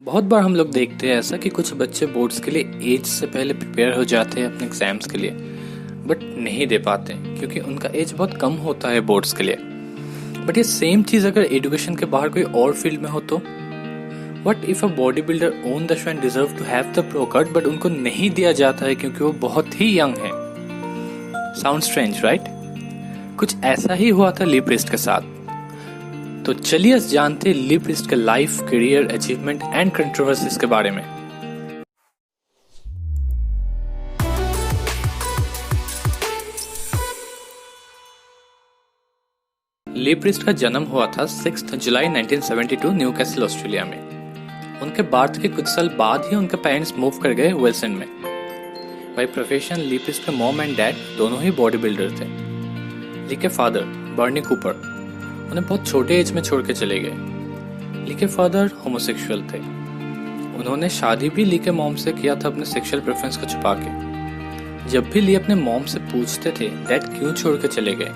बहुत बार हम लोग देखते हैं ऐसा कि कुछ बच्चे बोर्ड्स के लिए एज से पहले प्रिपेयर हो जाते हैं अपने एग्जाम्स के लिए, बट नहीं दे पाते क्योंकि उनका एज बहुत कम होता है बोर्ड्स के लिए। बट ये सेम चीज़ अगर एजुकेशन के बाहर कोई और फील्ड में हो तो what if a body builder won the show and deserve to have the pro card, but उनको नहीं दिया जाता है क्योंकि वो बहुत ही यंग है। Sound strange right? कुछ ऐसा ही हुआ था ली प्रीस्ट के साथ। तो चलिए जानते हैं ली प्रीस्ट के life, career, achievement and controversies के बारे में। ली प्रीस्ट का जन्म हुआ था 6 जुलाई 1972 न्यूकैसल, ऑस्ट्रेलिया में। उनके बर्थ के कुछ साल बाद ही उनके पेरेंट्स मूव कर गए विल्सन में। बाय प्रोफेशन ली प्रीस्ट के मॉम एंड डैड दोनों ही बॉडी बिल्डर थे। ली के फादर बर्नी कूपर उन्हें बहुत छोटे एज में छोड़ के चले गए। ली के फादर होमोसेक्सुअल थे। उन्होंने शादी भी ली के मॉम से किया था अपने सेक्सुअल प्रेफरेंस को छुपा के। जब भी ली अपने मॉम से पूछते थे डैड क्यों छोड़ के चले गए,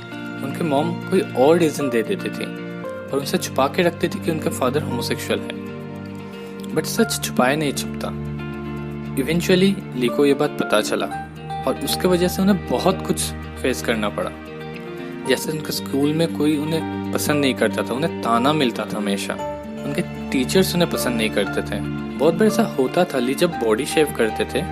उनके मॉम कोई और रीजन दे देती थी और उनसे छुपा के रखती थी कि उनके फादर होमोसेक्सुअल है। बट सच छुपाए नहीं छुपता। इवेंचुअली ली को ये बात पता चला और उसके वजह से उन्हें बहुत कुछ फेस करना पड़ा। जैसे उनके स्कूल में कोई उन्हें पसंद नहीं करता था, उन्हें ताना मिलता था हमेशा, उनके टीचर्स उन्हें पसंद नहीं करते थे। बहुत बार ऐसा होता था ली जब बॉडी शेव करते थे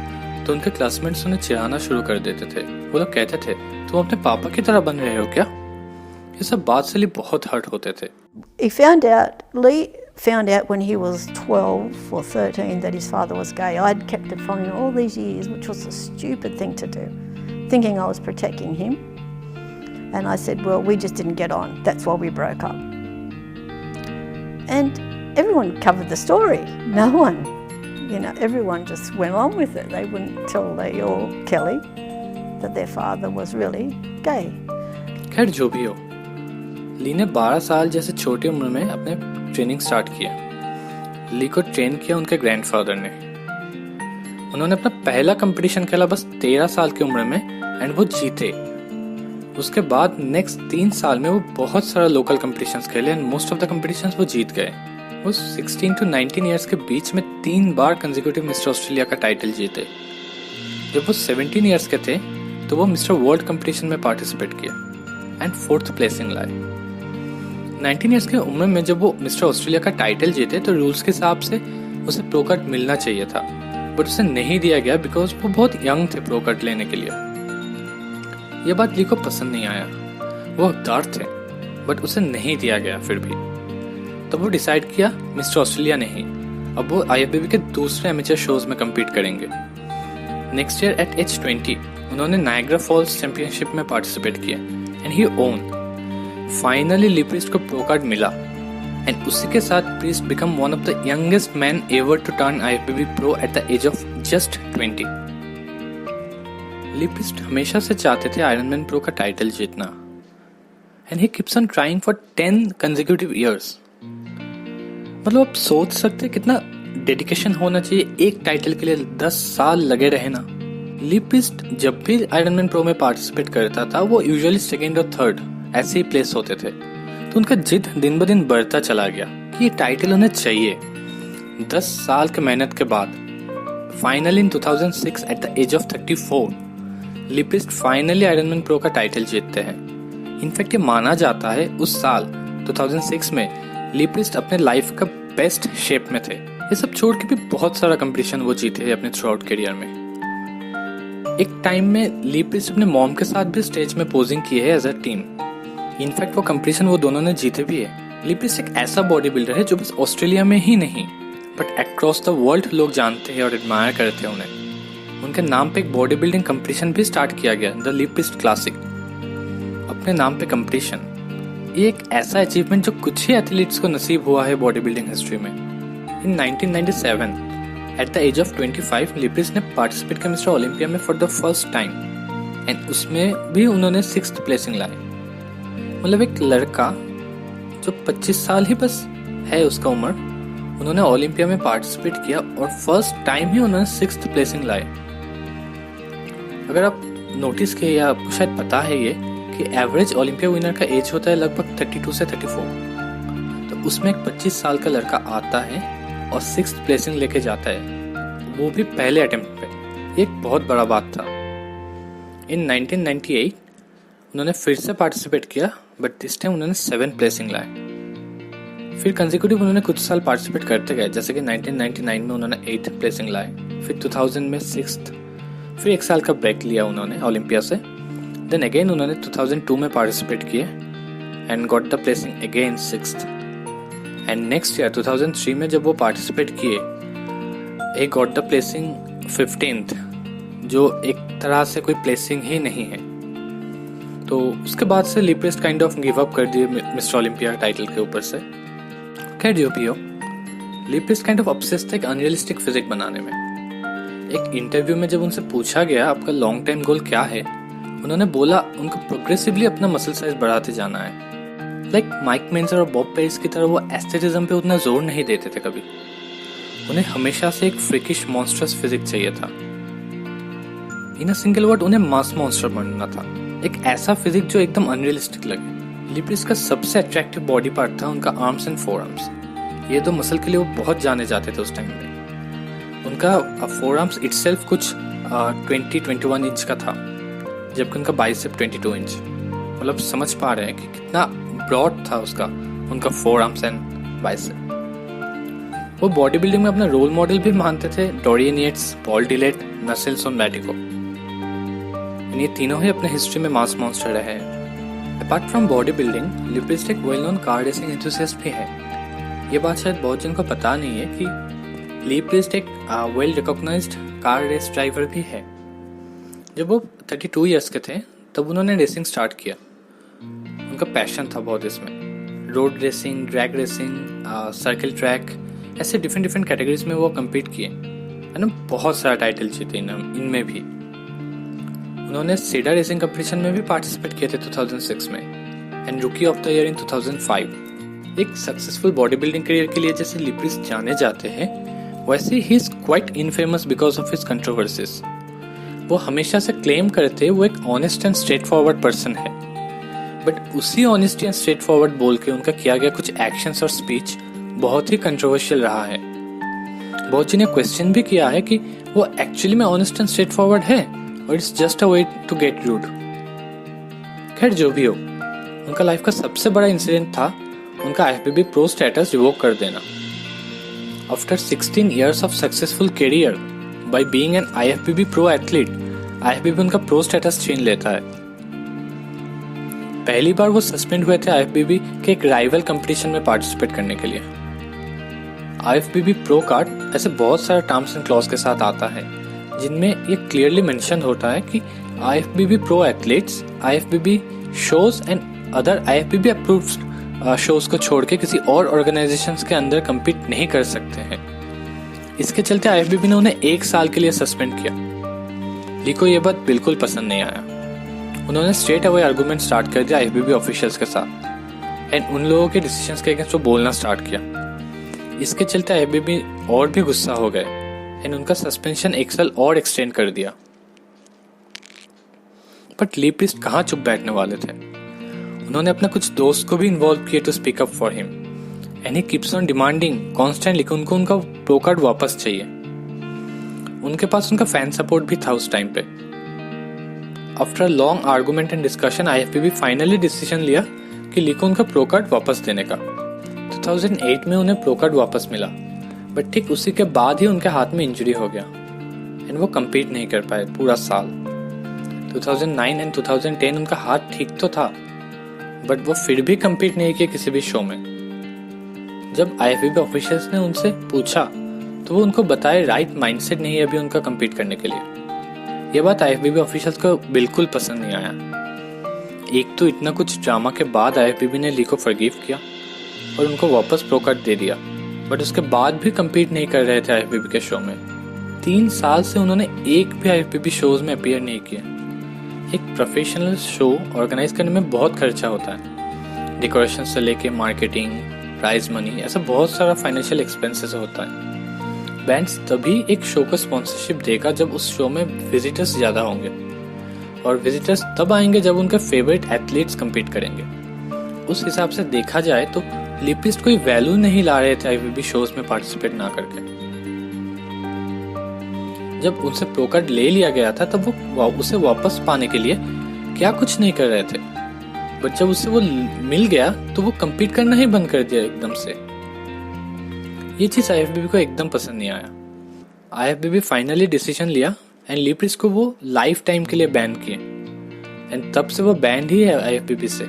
तो उनके क्लासमेट्स उन्हें चिढ़ाना शुरू कर देते थे। वो लोग कहते थे तुम अपने पापा की तरह बन रहे हो क्या? ये सब बात से ली बहुत हर्ट होते थे। Lee found out when he was 12 or 13 that his father was gay. I'd kept it from him all these years, which was a stupid thing to do, thinking I was protecting him. And I said, well, we just didn't get on. That's why we broke up. And everyone covered the story. No one, everyone just went on with it. They wouldn't tell Lee or Kelly that their father was really gay. खैर जो भी हो, ली ने 12 साल जैसे छोटी उम्र में अपने ट्रेनिंग स्टार्ट किया। ली को ट्रेन किया उनके ग्रैंडफादर ने। उन्होंने अपना पहला कंपटीशन खेला बस 13 साल की उम्र में एंड वो जीते। उसके बाद नेक्स्ट 3 साल में वो बहुत सारा लोकल कंपटीशंस खेले and most of the competitions वो जीत गए। वो 16 to 19 ईयर्स के बीच में 3 बार कंसेक्यूटिव मिस्टर ऑस्ट्रेलिया का टाइटल जीते। जब वो 17 ईयर्स के थे तो वो मिस्टर वर्ल्ड कंपटीशन में पार्टिसिपेट किया एंड 4th प्लेसिंग लाए। 19 ईयर्स की उम्र में जब वो मिस्टर ऑस्ट्रेलिया का टाइटल जीते तो रूल्स के हिसाब से उसे प्रो कट मिलना चाहिए था, बट उसे नहीं दिया गया बिकॉज वो बहुत यंग थे प्रो कट लेने के लिए। ये बात ली को पसंद नहीं आया। वो हकदार थे बट उसे नहीं दिया गया फिर भी। तब वो डिसाइड किया मिस्टर ऑस्ट्रेलिया नहीं, अब वो IFBB के दूसरे एमेचर शोज में कम्पीट करेंगे। नेक्स्ट ईयर एट एज 20 उन्होंने नायग्रा फॉल्स चैंपियनशिप में पार्टिसिपेट किया and he won. Finally Lee Priest को प्रो कार्ड मिला एंड उसी के साथ Priest become one of the youngest man ever to turn IFBB pro at the age of just 20। Lee Priest हमेशा से चाहते थे आयरन मैन प्रो का टाइटल जीतना and he keeps on trying for 10 consecutive years. मतलब आप सोच सकते कितना डेडिकेशन होना चाहिए एक टाइटल के लिए। 10 साल लगे रहे ना। ली प्रीस्ट जब भी आयरन मैन प्रो में पार्टिसिपेट करता था वो यूजुअली 2nd और 3rd ऐसे ही प्लेस होते थे। तो उनका जिद दिन ब दिन बढ़ता चला गया कि ये टाइटल उन्हें चाहिए। 10 साल के मेहनत के बाद finally in 2006 at the age of 34 Lee Priest finally Iron Man pro का टाइटल जीतते हैं। इनफैक्ट ये माना जाता है उस साल 2006 में ली प्रीस्ट अपने लाइफ का बेस्ट शेप में थे। ये सब छोड़ के भी बहुत सारा कंपटीशन वो जीते हैं अपने थ्रू आउट करियर में। एक टाइम में ली प्रीस्ट अपने मॉम के साथ भी स्टेज में पोजिंग की है एज अ टीम। इनफैक्ट वो कंपटीशन वो दोनों ने जीते भी है। ली प्रीस्ट एक ऐसा बॉडी बिल्डर है जो बस ऑस्ट्रेलिया में ही नहीं बट अक्रॉस द वर्ल्ड लोग जानते हैं और एडमायर करते हैं उन्हें। उनके नाम पे एक बॉडी बिल्डिंग कंपटीशन भी स्टार्ट किया गया, द ली प्रीस्ट क्लासिक। अपने नाम पे कंपटीशन, ये एक ऐसा अचीवमेंट जो कुछ ही एथलीट्स को नसीब हुआ है बॉडी बिल्डिंग हिस्ट्री में। In 1997 at the age of 25 Lee Priest ने पार्टिसिपेट किया मिस्टर ओलंपिया में for the first time and उसमें भी उन्होंने 6th प्लेसिंग लाई। मतलब एक लड़का जो 25 साल ही बस है उसका उम्र, उन्होंने ओलंपिया में पार्टिसिपेट किया और फर्स्ट टाइम ही उन्होंने 6th प्लेसिंग लाई। अगर आप नोटिस किए या आपको शायद पता है ये कि एवरेज ओलंपिया विनर का एज होता है लगभग 32 से 34। तो उसमें एक 25 साल का लड़का आता है और 6th प्लेसिंग लेके जाता है, वो भी पहले अटेम्प्ट पे। ये एक बहुत बड़ा बात था। इन 1998 उन्होंने फिर से पार्टिसिपेट किया, बट दिस टाइम उन्होंने 7th प्लेसिंग लाए। फिर कंसेक्यूटिव उन्होंने कुछ साल पार्टिसिपेट करते गए, जैसे कि 1999 में उन्होंने 8th प्लेसिंग लाए, फिर 2000 में 6th, फिर 1 साल का ब्रेक लिया उन्होंने ओलंपिया से। देन अगेन उन्होंने 2002 में पार्टिसिपेट किए and got the placing again 6th। And next year 2003 में जब वो पार्टिसिपेट किए, एक गॉट द प्लेसिंग 15th, जो एक तरह से कोई प्लेसिंग ही नहीं है। तो उसके बाद से Lee Priest kind of give up कर दिए मिस्टर ओलंपिया टाइटल के ऊपर से। खैर जो भी हो, ली प्रीस्ट काइंड ऑफ ऑब्सेस्ड था एक अनरियलिस्टिक फिजिक बनाने में। एक इंटरव्यू में जब उनसे पूछा गया आपका लॉन्ग टाइम गोल क्या है, उन्होंने बोला उनको प्रोग्रेसिवली अपना मसल साइज बढ़ाते जाना है। लाइक माइक मेंजर और बॉब पेरिस की तरह वो एस्थेटिज्म पे उतना जोर नहीं देते थे कभी। उन्हें हमेशा से एक फ्रिकिश मॉन्स्टरस फिजिक चाहिए था। इन अ सिंगल वर्ड, उन्हें मास मॉन्स्टर बनना था, एक ऐसा फिजिक जो एकदम अनरियलिस्टिक लगे। ली प्रीस्ट का सबसे अट्रैक्टिव बॉडी पार्ट था उनका आर्म्स एंड फोर आर्म्स। ये दो मसल के लिए वो बहुत जाने जाते थे उस टाइम में। उनका फोर आर्म्स इटसेल्फ कुछ 20-21 इंच का था, जबकि उनका बाइसेप 22 इंच। मतलब समझ पा रहे हैं कि कितना ब्रॉड था उसका उनका फोर आर्म्स एंड बाइसेप। वो बॉडी बिल्डिंग में अपना रोल मॉडल भी मानते थे डोरियन येट्स, पॉल डिलेट, नसेल मैटिको। ये तीनों ही अपने हिस्ट्री में मास मॉन्स्टर रहे हैं। Apart from body building, Lee Priest एक well known car racing enthusiast भी है। ये बात शायद बहुत जन को पता नहीं है कि ली प्रीस्ट एक well recognised car race driver भी है। जब वो 32 इयर्स के थे तब उन्होंने रेसिंग स्टार्ट किया। उनका पैशन था बहुत इसमें। Road racing, drag racing, circle track, ऐसे डिफरेंट कैटेगरीज में वो कम्पीट किए है ना। बहुत सारा टाइटल जीते इनमें भी। उन्होंने सीडा रेसिंग कंपटीशन में भी पार्टिसिपेट किए थे 2006 में एंड रुकी ऑफ द ईयर इन 2005। एक सक्सेसफुल बॉडी बिल्डिंग करियर के लिए जैसे ली प्रीस्ट जाने जाते हैं, वैसे he is quite infamous because of his controversies. वो हमेशा से क्लेम करते वो एक honest and straight forward person है, बट उसी ऑनेस्टी एंड स्ट्रेट फॉरवर्ड बोल के उनका किया गया कुछ एक्शंस और स्पीच बहुत ही कंट्रोवर्शियल रहा है। बहुत जी ने क्वेश्चन भी किया है कि वो एक्चुअली में ऑनेस्ट एंड स्ट्रेट फॉरवर्ड है और it's just a way to get rude. खैर जो भी हो, उनका लाइफ का सबसे बड़ा इंसिडेंट था उनका IFBB प्रो स्टेटस रिवोक कर देना। After 16 years of successful career by being an IFBB pro athlete, IFBB उनका प्रो स्टेटस छीन लेता है। पहली बार वो सस्पेंड हुए थे IFBB के एक राइवल कंपटीशन में पार्टिसिपेट करने के लिए। IFBB प्रो कार्ड ऐसे बहुत सारे टर्म्स एंड क्लॉज के साथ आता है, जिनमें ये क्लियरली मेंशन होता है कि IFBB pro athletes IFBB shows and other IFBB approved shows को छोड़ के किसी और ऑर्गेनाइजेशंस के अंदर कम्पीट नहीं कर सकते हैं। इसके चलते IFBB ने उन्हें 1 साल के लिए सस्पेंड किया। ली को यह बात बिल्कुल पसंद नहीं आया। उन्होंने स्ट्रेट अवे आर्गुमेंट स्टार्ट कर दिया IFBB ऑफिशियल्स के साथ एंड उन लोगों के डिसीजंस के अगेंस्ट वो बोलना स्टार्ट किया। इसके चलते IFBB और भी गुस्सा हो गए एंड उनका सस्पेंशन 1 साल और एक्सटेंड कर दिया। बट ली प्रीस्ट कहाँ चुप बैठने वाले थे। उन्होंने अपने कुछ दोस्त को भी इन्वॉल्व किया to speak up for him and he keeps on demanding constantly कि उनको उनका प्रो कार्ड वापस चाहिए। उनके पास उनका फैन सपोर्ट भी था उस टाइम पे। After a long argument and discussion IFBB finally decision लिया कि ली को उनका प्रो कार्ड वापस देने का। 2008 में उन्हें प्रो कार्ड वापस मिला, बट ठीक उसी के बाद ही उनके हाथ में इंजरी हो गया एंड वो कम्पीट नहीं कर पाए पूरा साल। 2009 एंड 2010 उनका हाथ ठीक तो था, बट वो फिर भी कम्पीट नहीं किए किसी भी शो में। जब IFBB ऑफिशियल्स ने उनसे पूछा तो वो उनको बताए राइट माइंडसेट नहीं है अभी उनका कम्पीट करने के लिए। ये बात IFBB ऑफिशियल्स को बिल्कुल पसंद नहीं आया। एक तो इतना कुछ ड्रामा के बाद IFBB ने ली को फॉरगिव किया और उनको वापस प्रो कार्ड दे दिया, बट उसके बाद भी कम्पीट नहीं कर रहे थे IFBB के शो में। 3 साल से उन्होंने एक भी IFBB शोज में अपीयर नहीं किया। एक प्रोफेशनल शो ऑर्गेनाइज करने में बहुत खर्चा होता है, डेकोरेशन से लेके मार्केटिंग, प्राइज मनी, ऐसा बहुत सारा फाइनेंशियल एक्सपेंसेस होता है। बैंड्स तभी एक शो को स्पॉन्सरशिप देगा जब उस शो में विजिटर्स ज़्यादा होंगे, और विजिटर्स तब आएंगे जब उनके फेवरेट एथलीट्स कम्पीट करेंगे। उस हिसाब से देखा जाए तो लिप्रिस्ट कोई वैल्यू नहीं ला रहे थे आईएफबीबी शोज में पार्टिसिपेट ना करके। जब उनसे प्रो कार्ड ले लिया गया था तब वो उसे वापस पाने के लिए क्या कुछ नहीं कर रहे थे, बट जब उसे वो मिल गया तो वो कम्पीट करना ही बंद कर दिया एकदम से। ये चीज आईएफबीबी को एकदम पसंद नहीं आया। आईएफबीबी फाइनली डिसीजन लिया एंड लिप्रिस्ट को वो लाइफ टाइम के लिए बैन किए एंड तब से वो बैंड ही है आईएफबीबी से।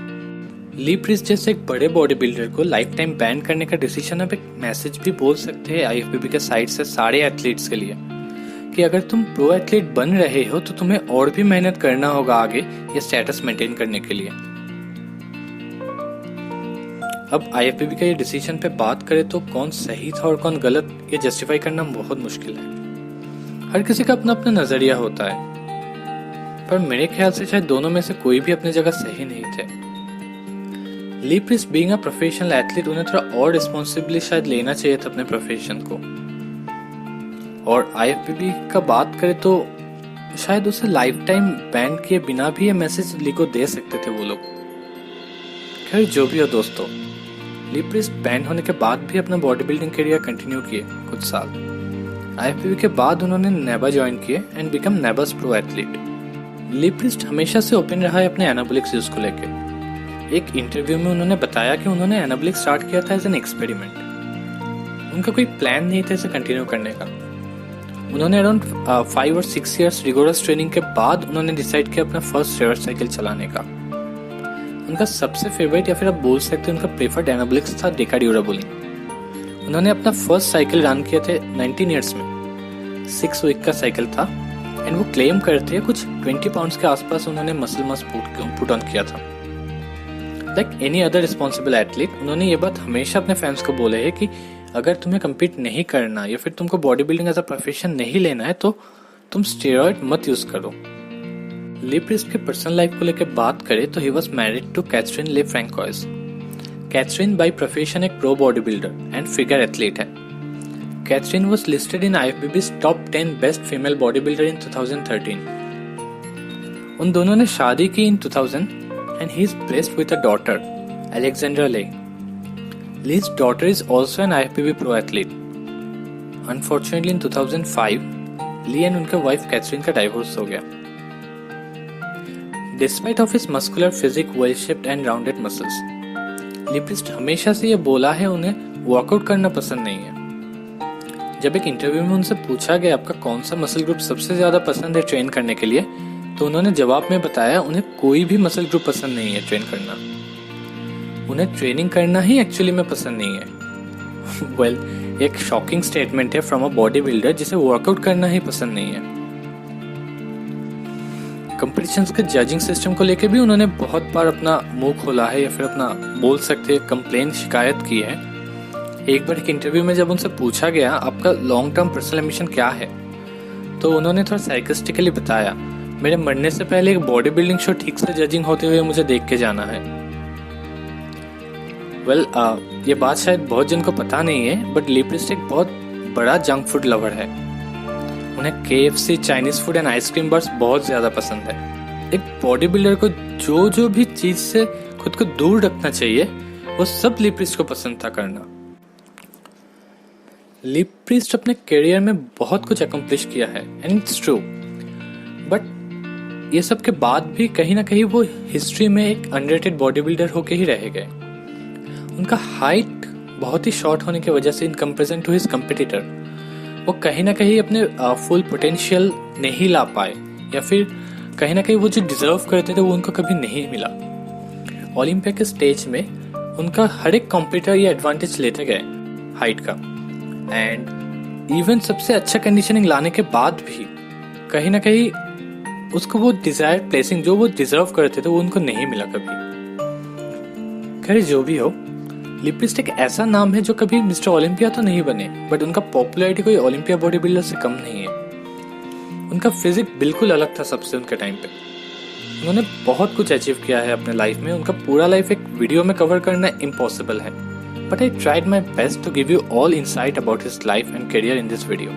लिप्रिस्ट जैसे एक बड़े बॉडी बिल्डर को लाइफ टाइम बैन करने का डिसीजन अब एक मैसेज भी बोल सकते हैं आईएफबीबी के साइड से सारे एथलीट्स के लिए कि अगर तुम प्रो एथलीट बन रहे हो तो तुम्हें और भी मेहनत करना होगा आगे ये स्टेटस मेंटेन करने के लिए। अब आईएफबीबी का ये डिसीजन पे बात करें तो कौन सही था और कौन गलत, ये जस्टिफाई करना बहुत मुश्किल है। हर किसी का अपना अपना नजरिया होता है, पर मेरे ख्याल से शायद दोनों में से कोई भी अपनी जगह सही नहीं थे। लिप्रिस्ट बीइंग अ प्रोफेशनल एथलीट, उन्हें थोड़ा और रिस्पॉन्सिबिलिटी शायद लेना चाहिए था अपने प्रोफेशन को। और आईएफबीबी का बात करें तो शायद उसे लाइफ टाइम बैन किए बिना भी ये मैसेज ली को दे सकते थे वो लोग। खैर जो भी हो दोस्तों, लिप्रिस्ट बैन होने के बाद भी अपना बॉडी बिल्डिंग करियर कंटिन्यू किए कुछ साल। आईएफबीबी के बाद उन्होंने नेबा ज्वाइन किए एंड बिकम नेबास प्रो एथलीट। लिप्रिस्ट हमेशा से ओपन रहा है अपने एनाबॉलिक्स यूज को लेकर। एक इंटरव्यू में उन्होंने बताया कि उन्होंने एनाबॉलिक स्टार्ट किया था एज एन एक्सपेरिमेंट। उनका कोई प्लान नहीं था इसे कंटिन्यू करने का। उन्होंने अराउंड 5 और 6 इयर्स रिगोरस ट्रेनिंग के बाद उन्होंने डिसाइड किया अपना फर्स्ट रिवर्स साइकिल चलाने का। उनका सबसे फेवरेट या फिर आप बोल सकते हैं उनका प्रेफर्ड एनाबॉलिक्स था डेका ड्यूराबुलिन। उन्होंने अपना फर्स्ट साइकिल रन किए थे 19 इयर्स में। 6 वीक का साइकिल था एंड वो क्लेम करते हैं कुछ 20 पाउंड्स के आसपास उन्होंने मसल मास पुट ऑन किया था। Like any other responsible athlete, उन्होंने ये बात हमेशा अपने फैंस को बोले है कि अगर तुम्हें कम्पीट नहीं करना या फिर तुमको body building as a profession नहीं लेना है तो तुम स्टेरॉइड मत यूज करो। लिप्रिस्ट के पर्सनल लाइफ को लेकर बात करें तो he was married to Catherine Le Francois. Catherine by profession एक pro body builder and figure athlete है। Catherine was listed in IFBB's top 10 best female body builder in 2013। उन दोनों ने शादी की इन 2000 and he is blessed with a daughter, Alexandra Lee. Lee's daughter is also an IFBB pro athlete. Unfortunately, in 2005, Lee and उनके wife Catherine का divorce हो गया. Despite of his muscular physique, well-shaped and rounded muscles, लिप्रिस्ट हमेशा से ये बोला है उन्हें वर्कआउट करना पसंद नहीं है। जब एक इंटरव्यू में उनसे पूछा गया आपका कौन सा मसल ग्रुप सबसे ज्यादा पसंद है ट्रेन करने के लिए, तो उन्होंने जवाब में बताया उन्हें कोई भी मसल ग्रुप पसंद नहीं है ट्रेन करना। उन्हें ट्रेनिंग करना ही एक्चुअली में पसंद नहीं है। वेल, एक शॉकिंग स्टेटमेंट है फ्रॉम अ बॉडी बिल्डर जिसे वर्कआउट करना ही पसंद नहीं है। कंपटीशंस के जजिंग सिस्टम को लेकर भी उन्होंने बहुत बार अपना मुंह खोला है या फिर अपना बोल सकते हैं कंप्लेन शिकायत की है। एक बार एक इंटरव्यू में जब उनसे पूछा गया आपका लॉन्ग टर्म पर्सनल एम्बिशन क्या है, तो उन्होंने थोड़ा सार्कास्टिकली बताया मेरे मरने से पहले एक बॉडी बिल्डिंग शो ठीक से जजिंग होते हुए मुझे देख के जाना है। वेल, ये बात शायद बहुत जन को पता नहीं है, बट लिप्रिस्ट एक बहुत बड़ा जंक फूड लवर है। उन्हें KFC, Chinese food and ice cream bars बहुत ज्यादा पसंद है। एक बॉडी बिल्डर को जो भी चीज से खुद को दूर रखना चाहिए वो सब लिप्रिस्ट को पसंद था करना। लिप्रिस्ट अपने करियर में बहुत कुछ अकम्प्लिश किया है एंड इट्स ट्रू, बट ये सब के बाद भी कहीं ना कहीं वो हिस्ट्री में एक अंडररेटेड बॉडी बिल्डर होके ही रह गए। उनका हाइट बहुत ही शॉर्ट होने की वजह से in comparison to his competitor वो कहीं ना कहीं अपने फुल पोटेंशियल नहीं ला पाए, या फिर कहीं ना कहीं वो जो डिजर्व करते थे वो उनको कभी नहीं मिला। ओलंपिया के स्टेज में उनका हर एक कॉम्पिटिटर ये एडवांटेज लेते गए हाइट का, एंड इवन सबसे अच्छा कंडीशनिंग लाने के बाद भी कहीं ना कहीं उसको वो डिजायर्ड प्लेसिंग जो वो डिजर्व करते थे वो उनको नहीं मिला कभी। खैर जो भी हो, लिप्रिस्ट एक ऐसा नाम है जो कभी मिस्टर ओलंपिया तो नहीं बने, बट उनका पॉपुलैरिटी कोई ओलंपिया बॉडी बिल्डर से कम नहीं है। उनका फिजिक बिल्कुल अलग था सबसे उनके टाइम पे। उन्होंने बहुत कुछ अचीव किया है अपने लाइफ में। उनका पूरा लाइफ एक वीडियो में कवर करना इम्पॉसिबल है, but I tried my best to give you all insight about his life and career in this video.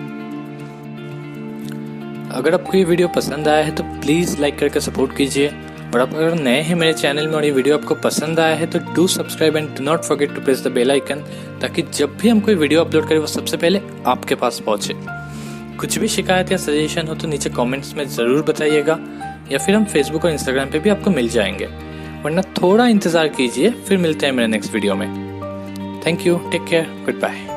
अगर आपको ये वीडियो पसंद आया है तो प्लीज लाइक करके सपोर्ट कीजिए और आप अगर नए हैं मेरे चैनल में और ये वीडियो आपको पसंद आया है तो do subscribe and do not forget to press the bell icon, ताकि जब भी हम कोई वीडियो अपलोड करें वो सबसे पहले आपके पास पहुंचे। कुछ भी शिकायत या सजेशन हो तो नीचे कमेंट्स में ज़रूर बताइएगा, या फिर हम फेसबुक और इंस्टाग्राम पे भी आपको मिल जाएंगे, वरना थोड़ा इंतज़ार कीजिए। फिर मिलते हैं मेरे नेक्स्ट वीडियो में। Thank you, take care, good bye.